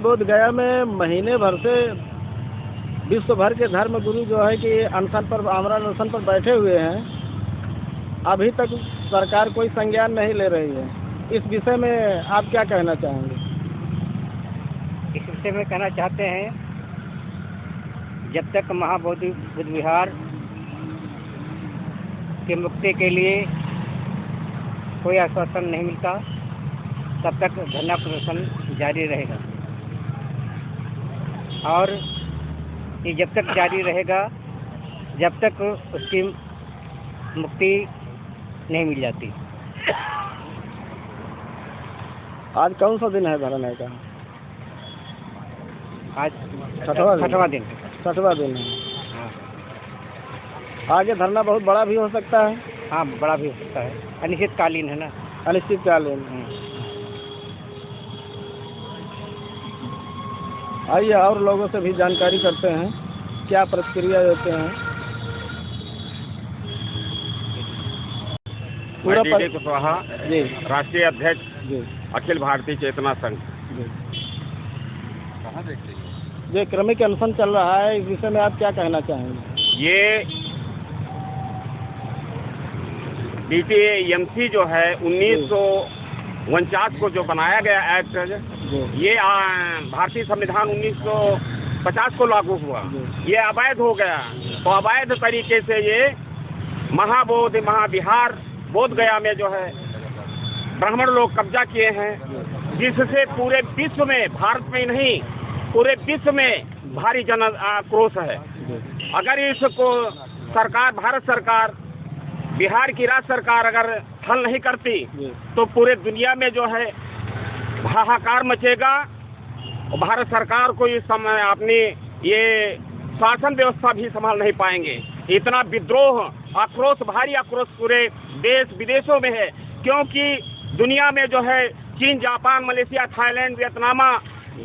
बोध गया में महीने भर से विश्व भर के धर्म गुरु जो है कि अनशन पर, आमरण अनशन पर बैठे हुए हैं। अभी तक सरकार कोई संज्ञान नहीं ले रही है। इस विषय में आप क्या कहना चाहेंगे? इस विषय में कहना चाहते हैं, जब तक महाबोधि बुद्ध विहार की मुक्ति के लिए कोई आश्वासन नहीं मिलता, तब तक धरना प्रदर्शन जारी रहेगा। और ये जब तक जारी रहेगा, जब तक उसकी मुक्ति नहीं मिल जाती। आज कौन सा दिन है धरने का? आज छठवां दिन। छठवां दिन है। हाँ। आगे धरना बहुत बड़ा भी हो सकता है। हाँ, बड़ा भी हो सकता है। अनिश्चितकालीन है ना। अनिश्चितकालीन। आइए और लोगों से भी जानकारी करते हैं, क्या प्रतिक्रिया देते हैं। पूरा डी कुशवाहा जी, राष्ट्रीय अध्यक्ष जी, अखिल भारतीय चेतना संघ। जो क्रमिक अनशन चल रहा है, इस विषय में आप क्या कहना चाहेंगे? ये DTMC जो है 1949 को जो बनाया गया एक्ट, ये भारतीय संविधान 1950 को लागू हुआ। ये अवैध हो गया, तो अवैध तरीके से ये महाबोधि महाविहार बोध गया में जो है ब्राह्मण लोग कब्जा किए हैं, जिससे पूरे विश्व में, भारत में नहीं पूरे विश्व में भारी जन आक्रोश है। अगर इसको सरकार, भारत सरकार, बिहार की राज्य सरकार अगर हल नहीं करती तो पूरे दुनिया में जो है हाहाकार मचेगा। और भारत सरकार को इस समय अपनी ये शासन व्यवस्था भी संभाल नहीं पाएंगे। इतना विद्रोह, आक्रोश, भारी आक्रोश पूरे देश विदेशों में है, क्योंकि दुनिया में जो है चीन, Japan, Malaysia, Thailand, Vietnam,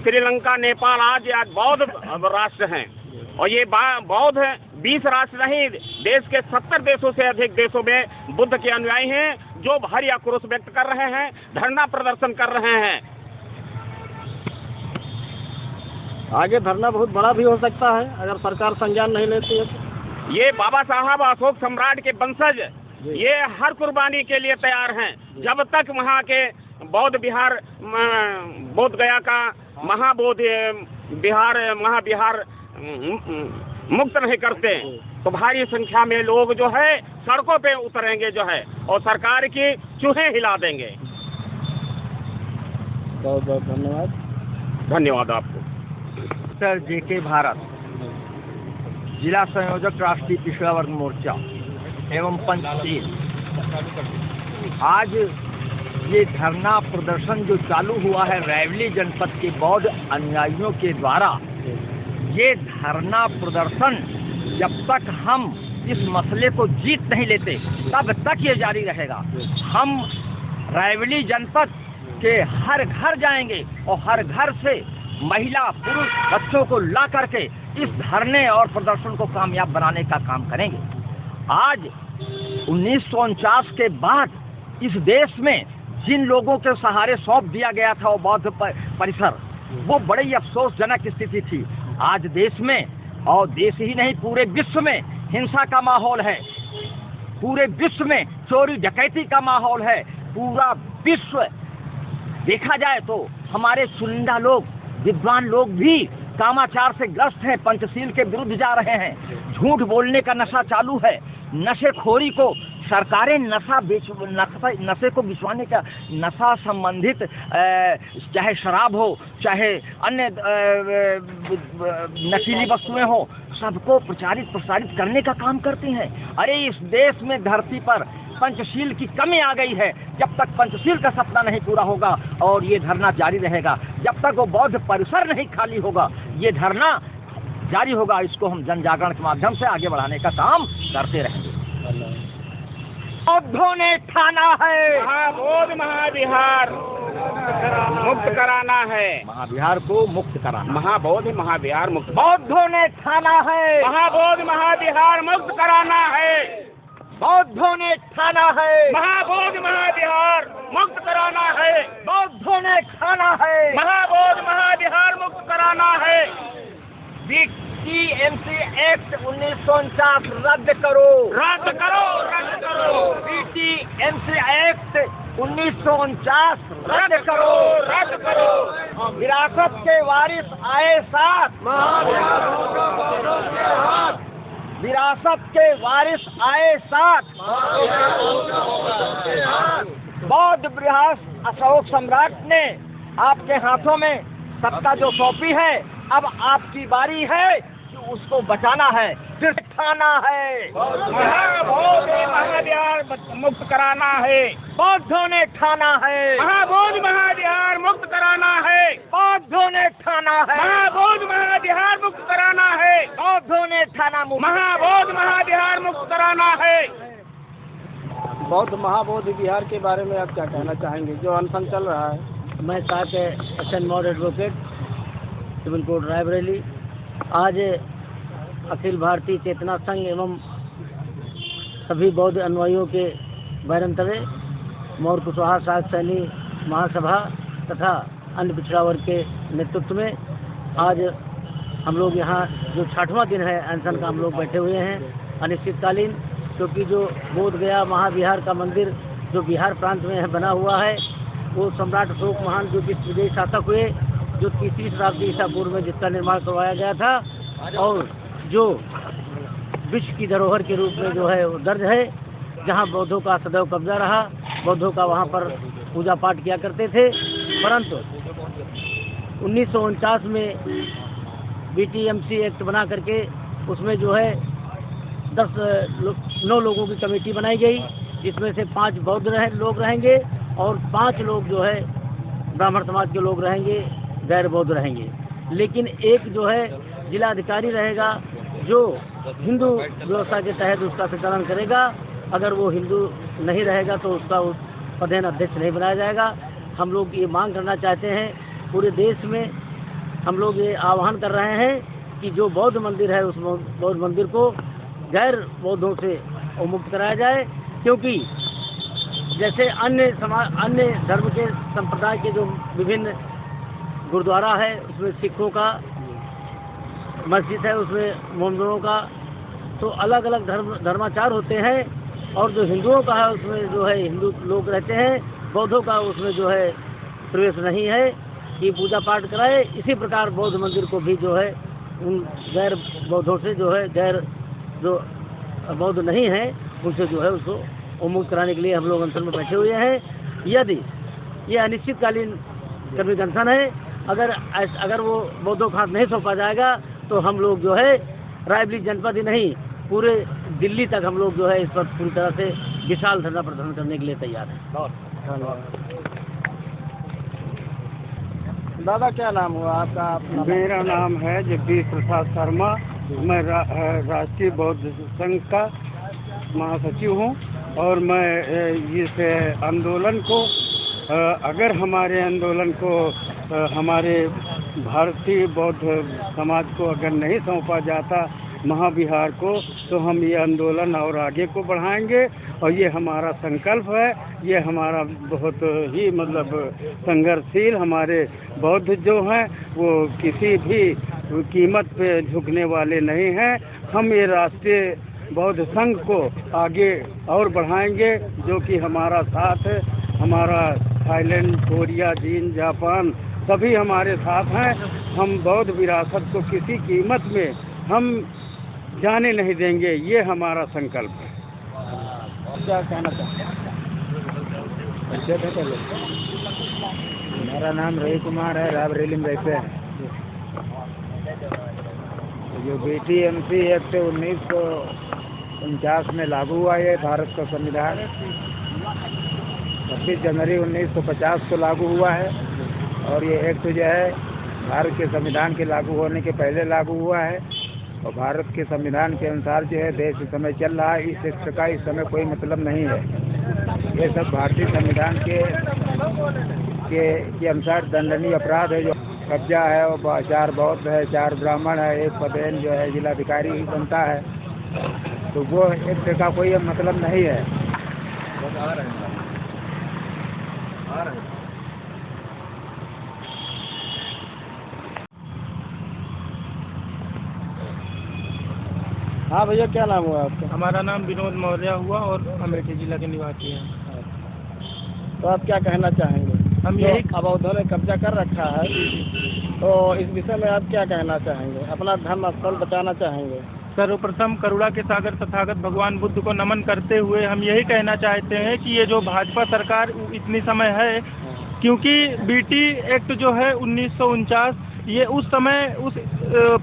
Sri Lanka, Nepal आज बौद्ध राष्ट्र हैं। और ये बौद्ध 20 राष्ट्र नहीं, देश के 70 देशों से अधिक देशों में बुद्ध के अनुयायी हैं, जो भारी आक्रोश व्यक्त कर रहे हैं, धरना प्रदर्शन कर रहे हैं। आगे धरना बहुत बड़ा भी हो सकता है अगर सरकार संज्ञान नहीं लेती है। ये बाबा साहब अशोक सम्राट के वंशज ये हर कुर्बानी के लिए तैयार हैं। जब तक वहाँ के बौद्ध विहार, बोध गया का महाबोधि विहार, महाविहार मुक्त नहीं करते, तो भारी संख्या में लोग जो है सड़कों पे उतरेंगे जो है, और सरकार की चूहे हिला देंगे। बहुत बहुत धन्यवाद। धन्यवाद आपको। सर JK भारत, जिला संयोजक राष्ट्रीय पिछड़ा वर्ग मोर्चा एवं पंचशील। आज ये धरना प्रदर्शन जो चालू हुआ है रायबरेली जनपद के बौद्ध अनुयायियों के द्वारा, ये धरना प्रदर्शन जब तक हम इस मसले को जीत नहीं लेते तब तक ये जारी रहेगा। हम रायबरेली जनपद के हर घर जाएंगे और हर घर से महिला, पुरुष, बच्चों को ला करके इस धरने और प्रदर्शन को कामयाब बनाने का काम करेंगे। आज 1949 के बाद इस देश में जिन लोगों के सहारे सौंप दिया गया था वो बौद्ध परिसर, वो बड़ी अफसोसजनक स्थिति थी। आज देश में, और देश ही नहीं पूरे विश्व में हिंसा का माहौल है, पूरे विश्व में चोरी डकैती का माहौल है। पूरा विश्व देखा जाए तो हमारे चुनिंदा लोग, विद्वान लोग भी कामाचार से ग्रस्त हैं, पंचशील के विरुद्ध जा रहे हैं। झूठ बोलने का नशा चालू है, नशेखोरी को सरकारें नशे को बिछवाने का, नशा संबंधित चाहे शराब हो, चाहे अन्य नशीली वस्तुएं हो, सबको प्रसारित करने का काम करती हैं। अरे इस देश में, धरती पर पंचशील की कमी आ गई है। जब तक पंचशील का सपना नहीं पूरा होगा और ये धरना जारी रहेगा, जब तक वो बौद्ध परिसर नहीं खाली होगा, ये धरना जारी होगा। इसको हम जन जागरण के माध्यम से आगे बढ़ाने का काम करते रहेंगे। बौद्धों ने ठाना है महाबोधि महाविहार मुक्त कराना है, महाविहार को मुक्त कराना, महाबोधि महाविहार मुक्त। बौद्धों ने ठाना है महाबोधि महाविहार मुक्त कराना है। बौद्धों ने ठाना है, महाबोधि महाविहार मुक्त कराना है, बौद्धों ने ठाना है, महाबोधि महाविहार मुक्त कराना है। बीटीएमसी एक्ट 1949 रद्द करो, रद्द करो, रद्द करो, बीटीएमसी एक्ट 1949 रद्द करो, रद्द करो। विरासत के वारिस आए साथ, विरासत के वारिस आए साथ, बौद्ध बृहस्पति अशोक सम्राट ने आपके हाथों में सत्ता जो सौंपी है, अब आपकी बारी है कि उसको बचाना है, फिर ठाना है। महाबोधि महाविहार मुक्त कराना है, बौद्धों ने ठाना है, महाबोधि महाविहार मुक्त कराना है, बौद्धों ने ठाना है, महाबोधि महाविहार मुक्त कराना है, बौद्धों ने ठाना महाबोधि महाविहार मुक्त कराना है। बौद्ध महाबोधि विहार के बारे में आप क्या कहना चाहेंगे, जो अनशन चल रहा है? मैं साथ एसएन मॉड एडवोकेट सिविल कोर्ट रायबरेली आज अखिल भारतीय चेतना संघ एवं सभी बौद्ध अनुयायियों के बैरंतरे मौर्य कुशवाहा साग सैनी महासभा तथा अन्य पिछड़ा वर्ग के नेतृत्व में आज हम लोग यहाँ जो 60वां दिन है अनशन का, हम लोग बैठे हुए हैं अनिश्चितकालीन, क्योंकि जो बोध गया महाविहार का मंदिर जो बिहार प्रांत में बना हुआ है, वो सम्राट अशोक महान जो जिस विदेश शासक हुए, जो 3वीं शताब्दी ईसा पूर्व में जिसका निर्माण करवाया गया था, और जो विश्व की धरोहर के रूप में जो है वो दर्ज है, जहाँ बौद्धों का सदैव कब्जा रहा, बौद्धों का वहाँ पर पूजा पाठ किया करते थे। परंतु 1949 में बीटीएमसी एक्ट बना करके उसमें जो है 9 लोगों की कमेटी बनाई गई, जिसमें से 5 बौद्ध लोग रहेंगे और 5 लोग जो है ब्राह्मण समाज के लोग रहेंगे, गैर बौद्ध रहेंगे। लेकिन एक जो है जिला अधिकारी रहेगा जो हिंदू व्यवस्था के तहत उसका संचालन करेगा। अगर वो हिंदू नहीं रहेगा तो उसका पदेन अध्यक्ष नहीं बनाया जाएगा। हम लोग ये मांग करना चाहते हैं, पूरे देश में हम लोग ये आह्वान कर रहे हैं कि जो बौद्ध मंदिर है उस बौद्ध मंदिर को गैर बौद्धों से मुक्त कराया जाए, क्योंकि जैसे अन्य धर्म के संप्रदाय के जो विभिन्न गुरुद्वारा है, उसमें सिखों का मस्जिद है, उसमें मोमडनों का, तो अलग अलग धर्माचार होते हैं। और जो हिंदुओं का है उसमें जो है हिंदू लोग रहते हैं, बौद्धों का उसमें जो है प्रवेश नहीं है कि पूजा पाठ कराए। इसी प्रकार बौद्ध मंदिर को भी जो है उन गैर बौद्धों से जो है गैर जो बौद्ध नहीं है उनसे जो है उसको उन्मुक्त कराने के लिए हम लोग अनशन में बैठे हुए हैं। यदि ये अनिश्चितकालीन कर्मी अनशन है, अगर वो बौद्धों को हाथ नहीं सौंपा जाएगा तो हम लोग जो है रायबरेली जनपद ही नहीं पूरे दिल्ली तक हम लोग जो है इस पर पूरी तरह से विशाल धरना प्रदर्शन करने के लिए तैयार हैं। दादा क्या नाम हुआ आपका? मेरा नाम है जगदीश प्रसाद शर्मा। मैं राष्ट्रीय बौद्ध संघ का महासचिव हूँ और मैं इस आंदोलन को अगर हमारे आंदोलन को हमारे भारतीय बौद्ध समाज को अगर नहीं सौंपा जाता महाविहार को, तो हम ये आंदोलन और आगे को बढ़ाएंगे। और ये हमारा संकल्प है, ये हमारा बहुत ही मतलब संघर्षशील हमारे बौद्ध जो हैं वो किसी भी कीमत पे झुकने वाले नहीं हैं। हम ये राष्ट्रीय बौद्ध संघ को आगे और बढ़ाएंगे, जो कि हमारा साथ है। हमारा थाईलैंड, कोरिया, चीन, जापान सभी हमारे साथ हैं। हम बौद्ध विरासत को किसी कीमत में हम जाने नहीं देंगे, ये हमारा संकल्प है। क्या कहना चाहते हैं? मेरा नाम रवि कुमार है, रायबरेली में रहते हैं। जो बीटीएमसी एक्ट 1949 में लागू हुआ है भारत का संविधान, 26 जनवरी 1950 को लागू हुआ है। और ये एक्ट जो है भारत के संविधान के लागू होने के पहले लागू हुआ है। और भारत के संविधान के अनुसार जो है देश इस समय चल रहा है। इस एक्ट का इस समय कोई मतलब नहीं है। ये सब भारतीय संविधान के अनुसार दंडनीय अपराध है। जो कब्जा है वो 4 बौद्ध है, 4 ब्राह्मण है, 1 पदेन जो है जिलाधिकारी ही बनता है। तो वो एक का कोई मतलब नहीं है। हाँ भैया, क्या नाम हुआ आपका? हमारा नाम विनोद मौर्य हुआ और अमेठी जिला के निवासी हैं। तो आप क्या कहना चाहेंगे? हम जो यही अब उन्होंने कब्जा कर रखा है, तो इस विषय में आप क्या कहना चाहेंगे? अपना धर्म स्थल बचाना चाहेंगे? सर्वप्रथम करुणा के सागर तथागत भगवान बुद्ध को नमन करते हुए हम यही कहना चाहते हैं कि ये जो भाजपा सरकार इतनी समय है, क्योंकि बीटी एक्ट जो है 1949 ये उस समय उस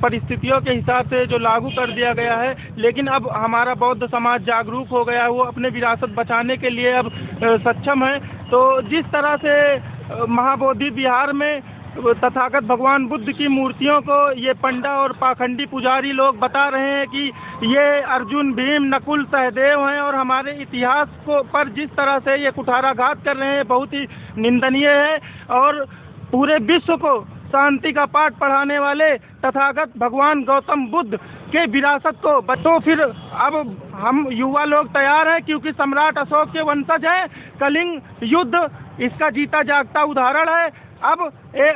परिस्थितियों के हिसाब से जो लागू कर दिया गया है, लेकिन अब हमारा बौद्ध समाज जागरूक हो गया है, वो अपने विरासत बचाने के लिए अब सक्षम है। तो जिस तरह से महाबोधि बिहार में तथागत भगवान बुद्ध की मूर्तियों को ये पंडा और पाखंडी पुजारी लोग बता रहे हैं कि ये अर्जुन, भीम, नकुल, सहदेव हैं, और हमारे इतिहास को पर जिस तरह से ये कुठाराघात कर रहे हैं, बहुत ही निंदनीय है। और पूरे विश्व को शांति का पाठ पढ़ाने वाले तथागत भगवान गौतम बुद्ध के विरासत को तो फिर अब हम युवा लोग तैयार हैं, क्योंकि सम्राट अशोक के वंशज हैं। कलिंग युद्ध इसका जीता जागता उदाहरण है। अब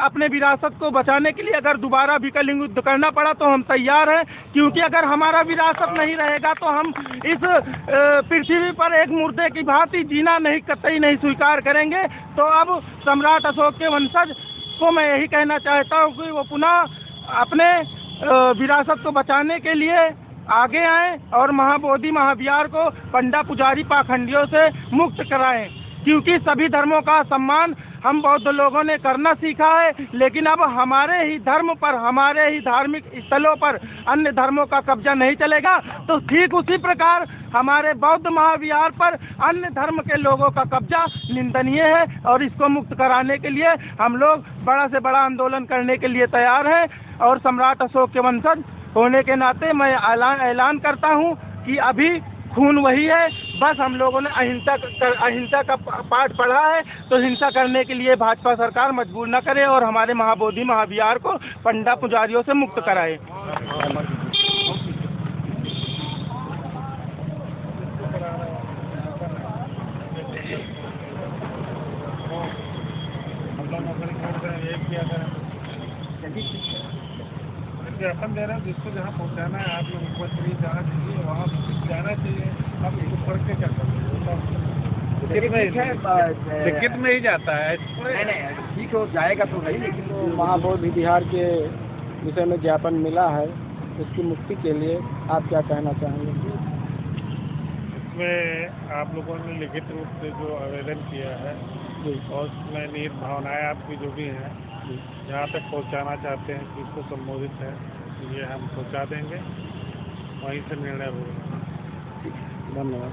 अपने विरासत को बचाने के लिए अगर दोबारा भी कलिंग युद्ध करना पड़ा तो हम तैयार हैं, क्योंकि अगर हमारा विरासत नहीं रहेगा तो हम इस पृथ्वी पर एक मुर्दे की भांति जीना नहीं, कतई नहीं स्वीकार करेंगे। तो अब सम्राट अशोक के वंशज को मैं यही कहना चाहता हूँ कि वो पुनः अपने विरासत को बचाने के लिए आगे आएं और महाबोधि महाविहार को पंडा पुजारी पाखंडियों से मुक्त कराएं, क्योंकि सभी धर्मों का सम्मान हम बौद्ध लोगों ने करना सीखा है, लेकिन अब हमारे ही धर्म पर, हमारे ही धार्मिक स्थलों पर अन्य धर्मों का कब्जा नहीं चलेगा। तो ठीक उसी प्रकार हमारे बौद्ध महाविहार पर अन्य धर्म के लोगों का कब्जा निंदनीय है, और इसको मुक्त कराने के लिए हम लोग बड़ा से बड़ा आंदोलन करने के लिए तैयार हैं। और सम्राट अशोक के वंशज होने के नाते मैं ऐलान करता हूँ कि अभी खून वही है, बस हम लोगों ने अहिंसा का पाठ पढ़ा है, तो हिंसा करने के लिए भाजपा सरकार मजबूर न करे और हमारे महाबोधि महाविहार को पंडा पुजारियों से मुक्त कराए। अपन दे रहे हैं, जिसको जहाँ पहुँचाना है आप लोग ऊपर से जाना चाहिए, वहाँ जाना चाहिए। अब इसको पढ़ के क्या करते हैं? टिकट में ही जाता है। नहीं ठीक हो जाएगा तो नहीं, लेकिन तो महाबोधि बिहार के विषय में ज्ञापन मिला है, उसकी मुक्ति के लिए आप क्या कहना चाहेंगे? इसमें आप लोगों ने लिखित रूप से जो आवेदन किया है और उसमें निहित भावनाएं आपकी जो भी हैं, जहाँ तक पहुँचाना चाहते हैं, किसको संबोधित है, ये हम पहुँचा देंगे, वहीं से निर्णय होगा। धन्यवाद।